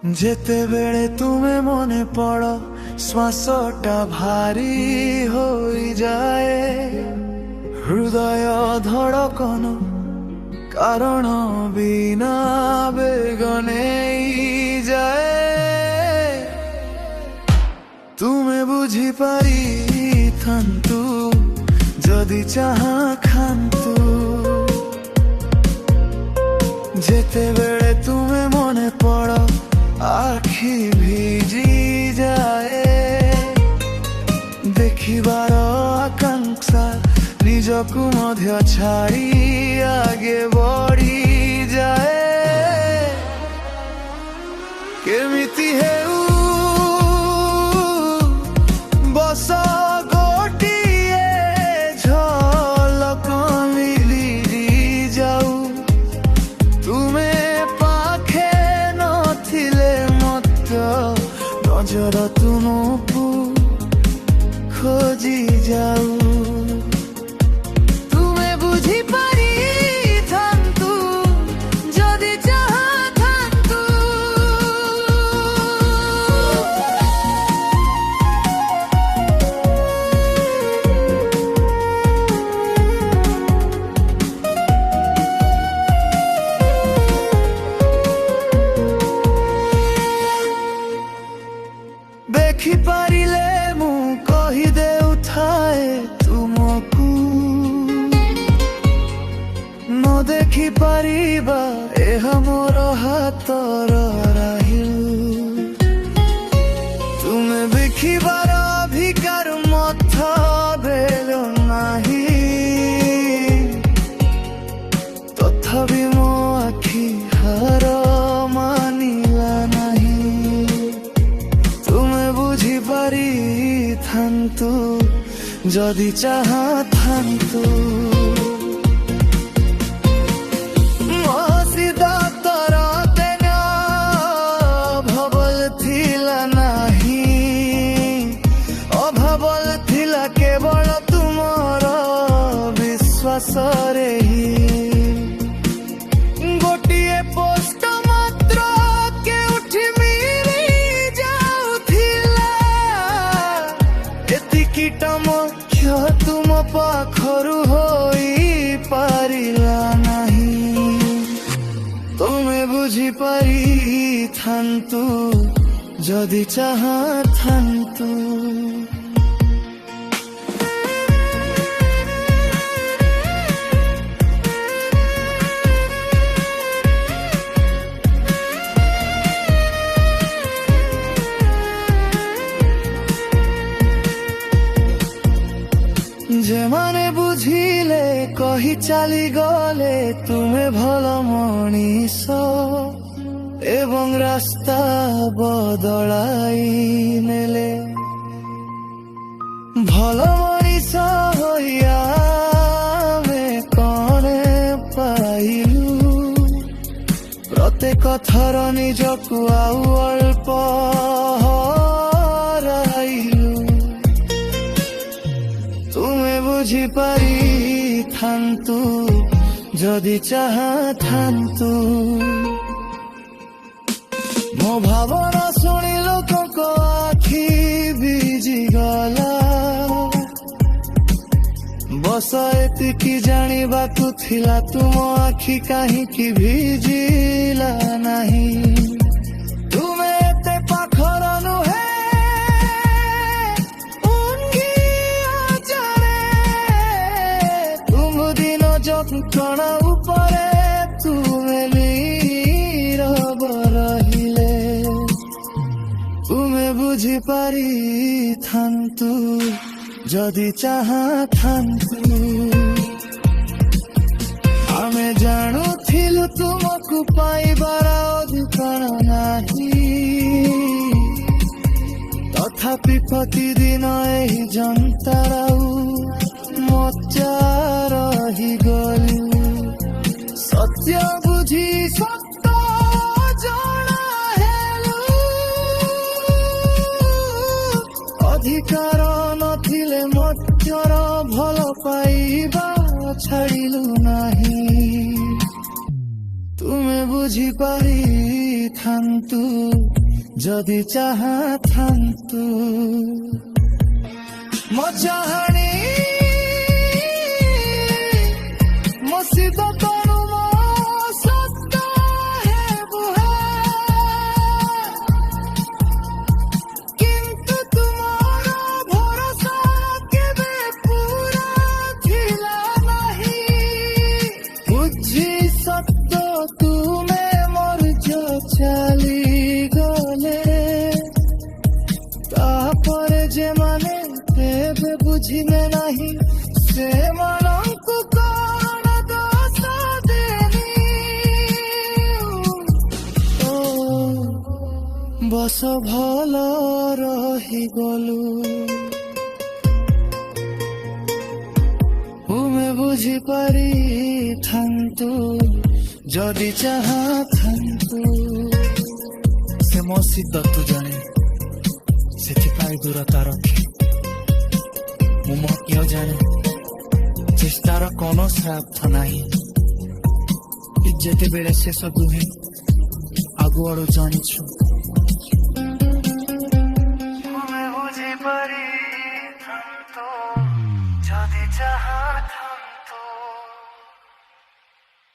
ଯେତେବେଳେ ତୁମେ ମନେ ପଡ଼ ଶ୍ୱାସଟା ଭାରି ହୋଇଯାଏ, ହୃଦୟ ଧଡ଼କନ କାରଣ ବିନା ବେଗ ନେଇଯାଏ। ତୁମେ ବୁଝିପାରିଥାନ୍ତୁ ଯଦି ଚାହା ଖାନ୍ତୁ, ଯେତେବେଳେ ତୁମେ ମନେ ପଡ଼ ଆଖି ଭିଜି ଯାଏ। ଦେଖିବାର ଆକାଂକ୍ଷା ନିଜକୁ ମଧ୍ୟ ଛାଡ଼ି ଆଗେ ବଢ଼ିଯାଏ। କେମିତି ହେଉ ବସ ଗୋଟିଏ ଝଲକ ମିଳି ଯାଉ, ତୁମେ ପାଖେ ନଥିଲେ ମଧ୍ୟ ନଜର ତୁମକୁ ଖୋଜି ଯାଉ। ତୁମେ ବୁଝିପାରିଥାନ୍ତୁ ଯଦି ଚାହାଥାନ୍ତୁ, ଦେଖିପାରିଲେ ମୁଁ କହିଦେଉଥାଏ ତୁମକୁ, ନ ଦେଖିପାରିବା ଏହା ମୋର ହାତର ରାହିଲ। ତୁମେ ଦେଖିବାର ଅଧିକାର ମଧ୍ୟ ଦେଲ ନାହିଁ, ତଥାପି ମୋ ଆଖି ହାର ମାନିଲା ନାହିଁ। ତୁମେ ବୁଝିପାରିଥାନ୍ତୁ ଯଦି ଚାହାଥାନ୍ତୁ, ମୋ ସିଦ୍ଧାନ୍ତର ତେନ ଅଭାବଲ ଥିଲା ନାହିଁ, ଅଭାବଲ ଥିଲା କେବଳ ତୁମର ବିଶ୍ୱାସରେ ହିଁ। ଗୋଟିଏ ପୋଷ୍ଟ ମାତ୍ର କେଉଁଠି ମିଳି ଯାଉଥିଲା, ଏତିକିଟା ମଧ୍ୟ ତୁମ ପାଖରୁ ହୋଇପାରିଲା ନାହିଁ। ତୁମେ ବୁଝିପାରିଥାନ୍ତୁ ଯଦି ଚାହାଥାନ୍ତୁ। ଯେମାନେ ବୁଝିଲେ କହି ଚାଲିଗଲେ ତୁମେ ଭଲ ମଣିଷ, ଏବଂ ରାସ୍ତା ବଦଳାଇ ନେଲେ। ଭଲ ମଣିଷ ହୋଇ ଆମେ କଣ ପାଇଲୁ, ପ୍ରତ୍ୟେକ ଥର ନିଜକୁ ଆଉ ଅଳ୍ପ ହରାଇଲୁ। ତୁମେ ବୁଝିପାରିଥାନ୍ତୁ ଯଦି ଚାହାଥାନ୍ତୁ। ମୋ ଭାବନା ଶୁଣି ଲୋକଙ୍କ ଆଖି ଭିଜିଗଲା, ବସ ଏତିକି ଜାଣିବାକୁ ଥିଲା ତୁମ ଆଖି କାହିଁକି ଭିଜିଲା ନାହିଁ। ତୁମେ ଏତେ ପାଖର ନୁହେଁ, ଯନ୍ତ୍ରଣା ଉପରେ ତୁମେ ନୀରବ ରହିଲେ। ତୁମେ ବୁଝିପାରିଥାନ୍ତୁ ଯଦି ଚାହାଥାନ୍ତୁ। ଆମେ ଜାଣୁଥିଲୁ ତୁମକୁ ପାଇବାର ଅଧିକାର ନାହିଁ, ତଥାପି ପ୍ରତିଦିନ ଏହି ଯନ୍ତ୍ରଣାରୁ ମଜା ରହିଗଲୁ। ସତ୍ୟ ବୁଝି ସତ ଜଣା ହେଲୁ, ଅଧିକାର ନଥିଲେ ମଧ୍ୟର ଭଲ ପାଇବା ଛାଡ଼ିଲୁ ନାହିଁ। ତୁମେ ବୁଝିପାରି ଥାନ୍ତୁ ଯଦି ଚାହାଥାନ୍ତୁ ମୋ ଚାହାଣୀ ମୋ ଶୀତ ତଣୁ ମୋ ସତ ହେବୁ କିନ୍ତୁ ତୁମର ଭରସା କେବେ ପୁରା ଥିଲା ନାହିଁ ବୁଝି ସତ ତୁମେ ମରିଯ ଚାଲିଗଲେ ତାପରେ ଯେମାନେ ତେବେ ବୁଝିଲେ ନାହିଁ ସେମାନଙ୍କୁ କଣ ଦୋଷ ଦେବି ଓ ବସ ଭଲ ରହିଗଲୁ ତୁମେ ବୁଝିପାରିଥାନ୍ତୁ ଯଦି ଚାହାଥାନ୍ତୁ ସେ ମୋ ଶୀତକୁ ଜାଣେ ସେଥିପାଇଁ ଦୂରତା ରଖେ ମୁଁ ମଧ୍ୟ ଜାଣେ ଚେଷ୍ଟାର କୌଣସି ସ୍ୱାର୍ଥ ନାହିଁ ଯେତେବେଳେ ଶେଷ ଦୁହେଁ ଆଗୁଆଡୁ ଜାଣିଛୁ